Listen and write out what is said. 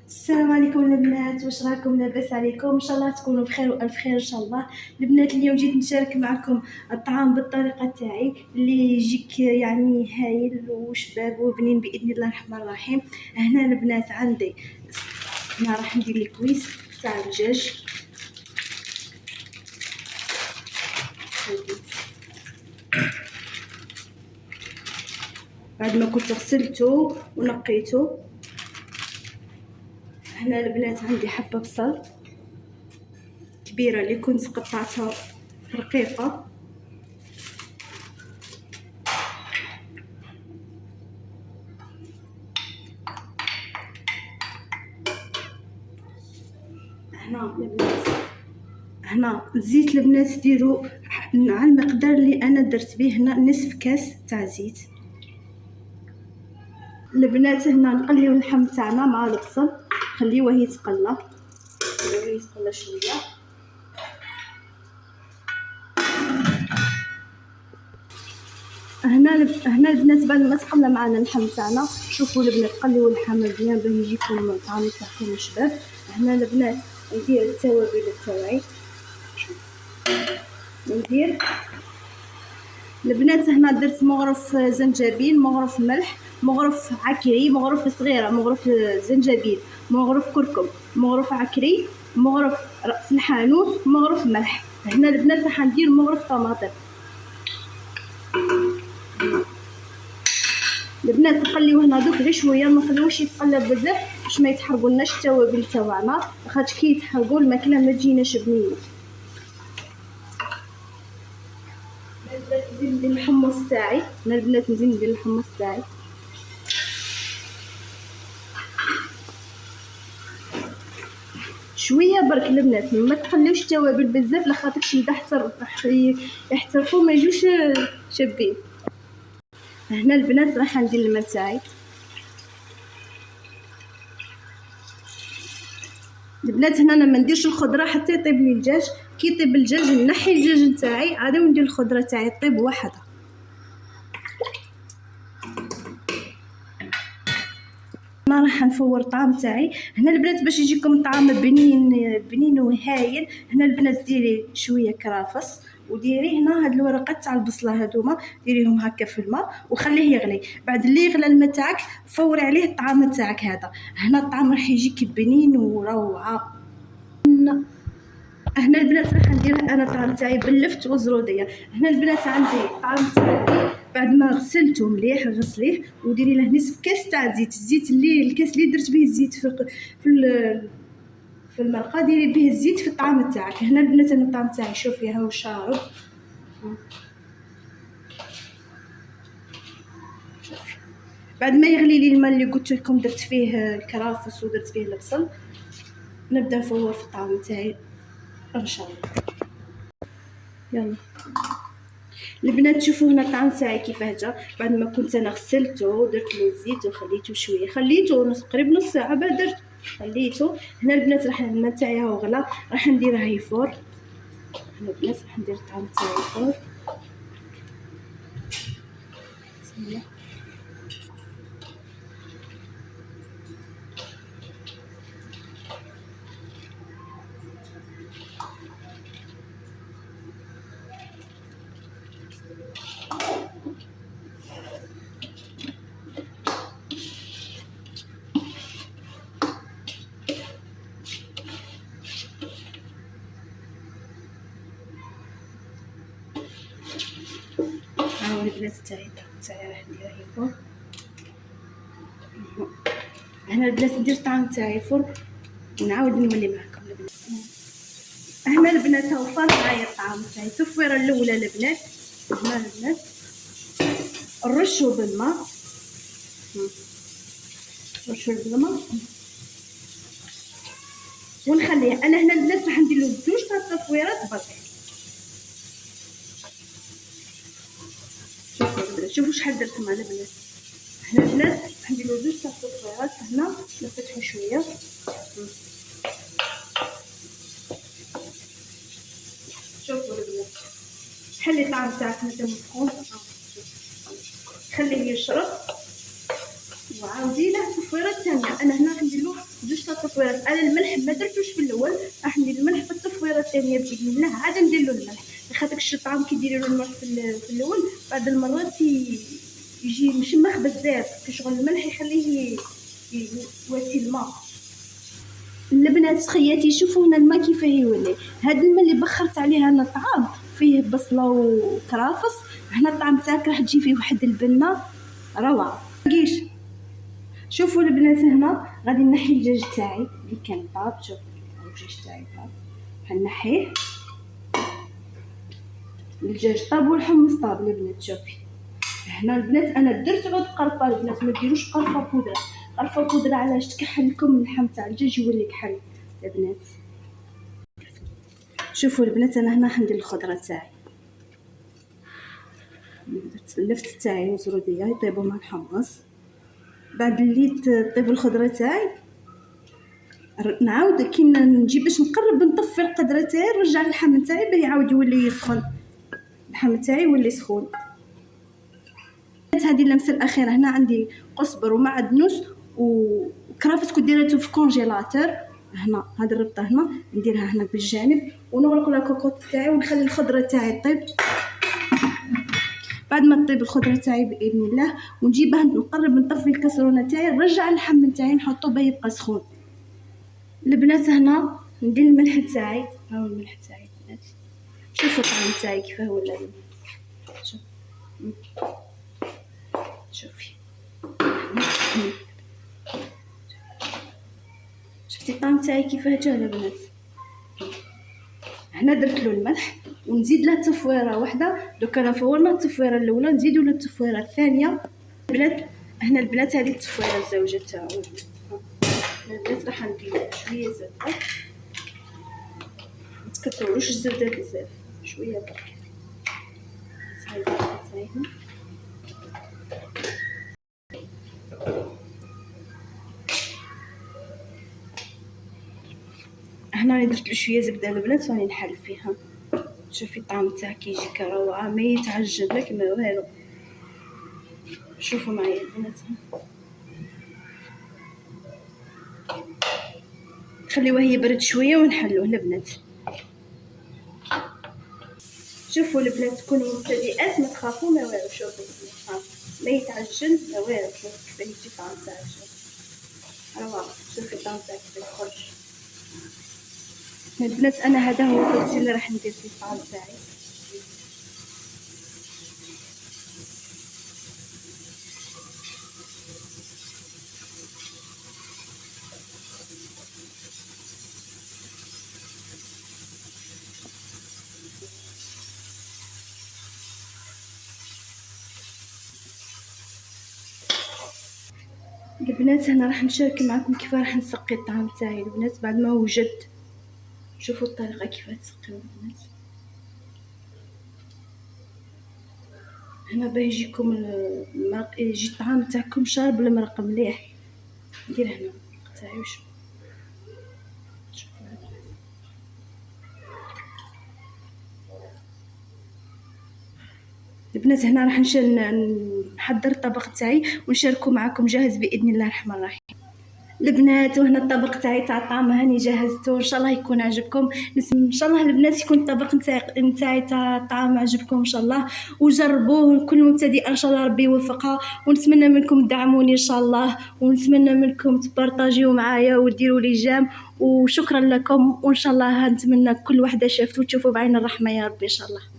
السلام عليكم البنات، واش راكم؟ لاباس عليكم؟ ان شاء الله تكونوا بخير والف خير ان شاء الله. البنات اليوم جيت نشارك معكم الطعام بالطريقه تاعي اللي يجيك يعني هايل وشباب وبنين باذن الله الرحمن الرحيم. هنا البنات عندي انا راح ندير الكويس تاع الدجاج. بعد ما كنت غسلته ونقيته. هنا البنات عندي حبه بصل كبيره اللي كنت قطعتها رقيقه. هنا الزيت البنات ديروا على المقدار اللي انا درت به. هنا نصف كاس تاع زيت. البنات هنا نقليو اللحم تاعنا مع البصل، خليوه يتقلى شويه. هنا البنات بعد ما تقلى معنا اللحم تاعنا، شوفوا البنات قليو اللحم مزيان باه يجيكم الطعم تاعكم شباب. هنا البنات ندير التوابل تاعي. ندير البنات هنا درت مغرف زنجبيل، مغرف ملح، مغرف عكري، مغرف صغيره، مغرف زنجبيل، مغرف كركم، مغرف عكري، مغرف راس الحانوت، مغرف ملح. هنا البنات راح ندير مغرف طماطم. البنات نخليوه هنا دوك غير شويه، ما نخليوهش يتقلب بزاف باش ما يتحرقولناش التوابل تاعنا، خاطر كي يتحرقوا الماكله ما تجيناش بنينه. نزيد ندير الحمص تاعي. انا البنات نزيد ندير الحمص تاعي شويه برك. البنات ما تخليوش التوابل بزاف لخاطر شي يحترقوا ما يجوش شابين. هنا البنات راح ندير الماء تاعي. البنات هنا انا ما نديرش الخضره حتى يطيب لي الدجاج. كي يطيب الدجاج نحي الدجاج تاعي عاد وندير الخضره تاعي طيب وحدها. انا راح نفور الطعام تاعي. هنا البنات باش يجيكم الطعام بنين وهايل، هنا البنات ديري شويه كرافس وديري هنا هاد الورقات تاع البصله هذوما ديريهم هكا في الماء وخليه يغلي. بعد اللي يغلى الماء تاعك فوري عليه الطعام تاعك هذا. هنا الطعام راح يجيك بنين وروعه. هنا البنات راح ندير انا الطعام تاعي باللفت وزروديه. هنا البنات عندي الطعام تاعي بعد ما غسلته مليح غسليه وديري له نصف كاس تاع زيت. الزيت اللي الكاس اللي درت به الزيت في المرقه ديري به الزيت في الطعام تاعك. هنا البنات انا الطعام تاعي شوفي هاو شارب. بعد ما يغلي لي الماء اللي قلت لكم درت فيه الكرافس ودرت فيه البصل، نبدا نفور في الطعام تاعي ان شاء الله. يلا البنات شوفوا هنا الطعام تاعي كيفاه جا. بعد ما كنت انا غسلته ودرت له الزيت وخليته شويه، خليته قريب نص ساعه بعد درت خليته. هنا البنات راح الماء تاعي هاو غلا، راح نديرها يفور. هنا البنات راح ندير الطعام تاعي يفور. بسم الله. هاو البنات تاعي راح نديرها يفور. هنا البنات ندير الطعام تاعي يفور ونعاود نولي معكم البنات. هنا البنات هاو فار معايا الطعام تاعي. التفويره الاولى البنات، هنا البنات نرشو بالماء، نرشو بالماء ونخليه. انا هنا البنات راح ندير له زوج تاع التفويرات برك. شوفوا شحال درت مع البنات. هنا البنات راح ندير له زوج تاع التفويرات. هنا نفتحو شويه. شوفوا البنات حلي الطعام تاعك مازال مسخون، خليه يشرب وعاودي له التفويره الثانيه. انا هنا راح ندير له زوج تاع التصفيرات. انا الملح ما درتوش في الاول، راح ندير الملح في التصفيره الثانيه باذن الله، عاد ندير له الملح. خاطرش الطعام كي ديري له الملح في الاول بعد المرات يجي مشمخ بزاف، كشغل الملح يخليه يواسي الماء. البنات خياتي شوفوا هنا الماء كيفاه يولي. هاد الماء اللي بخرت عليه انا الطعام فيه بصله وكرافس، هنا الطعام تاعك راح تجي فيه واحد البنه روعه. كيش شوفوا البنات هنا غادي نحي الدجاج تاعي اللي كان طاب. شوفوا الدجاج تاعي طاب، حنحيه. الدجاج طاب والحمص طاب البنات. شوفي هنا البنات انا درت عود قرفه. البنات ما ديروش قرفه بودره. قرفه بودره علاش؟ تكحل لكم اللحم تاع الدجاج يولي كحل البنات. شوفوا البنات انا هنا حندير الخضره تاعي، درت اللفت تاعي وزروديه يطيبوا مع الحمص. بعد اللي تطيب الخضره تاعي نعاود كي نجي باش نقرب نطفي القدره تاعي نرجع اللحم تاعي باه يعاود يولي يسخن. اللحم تاعي يولي سخون. هذه اللمسه الاخيره. هنا عندي قزبر ومعدنوس وكرافس كنت ديرته في كونجيلاتور. هنا هذه الربطه هنا نديرها هنا بالجانب ونغلق لاكوكوط تاعي ونخلي الخضره تاعي طيب. بعد ما تطيب الخضره تاعي باذن الله ونجيبها نقرب نطفي الكسرونه تاعي نرجع اللحم تاعي نحطو باه يبقى سخون. البنات هنا ندير الملح تاعي. ها هو الملح تاعي البنات. شوفوا الطعم تاعي كيفاه ولا. شوفي شفتي الطعم تاعي كيفاه جا البنات. هنا درت له الملح ونزيد له تصفيره واحده. دوكا انا فورنا التصفيره الاولى نزيدوا له التصفيره الثانيه. البنات هنا البنات هذه التصفيره الزوجه تاعو. البنات راح ندير شويه زبده، ما تكثروش الزبده بزاف، شويه برك. هاي الزبده تاعي هنا راني درت له شويه زبده البنات وراني نحل فيها. شوفي الطعم تاعها كيجي كروعه ما يتعجن لك ما والو. شوفوا معايا البنات خليوه يبرد شويه ونحلوه البنات. شوفوا البنات كونوا مبتدئات ما تخافوا ما والو. شوفوا ما يتعجن ما والو. شوفوا كيفاه يجي الطعم تاعها روعه. شوفي الطعم تاعها كيفاه يخرج البنات. انا هذا هو الطبسي اللي راح ندير فيه الطعام تاعي. البنات هنا راح نشارك معكم كيف راح نسقي الطعام تاعي البنات بعد ما وجد. شوفوا الطريقه كيف تسقيو البنات. هنا باه يجيكم المرق يجي الطعام تاعكم شارب المرق مليح. ندير هنا المرق تاعي وشوف. البنات هنا راح نحضر الطبق تاعي ونشاركه معكم جاهز باذن الله الرحمن الرحيم. البنات وهنا الطبق تاعي تاع الطعام هاني جهزته ان شاء الله يكون عجبكم. ان شاء الله البنات يكون الطبق نتاعي تاع الطعام عجبكم ان شاء الله وجربوه. كل مبتدئ ان شاء الله ربي يوفقها ونتمنى منكم تدعموني ان شاء الله ونتمنى منكم تبارطاجيو معايا وديروا لي جام وشكرا لكم. وان شاء الله نتمنى كل وحده شافته تشوفوا بعين الرحمه يا ربي ان شاء الله.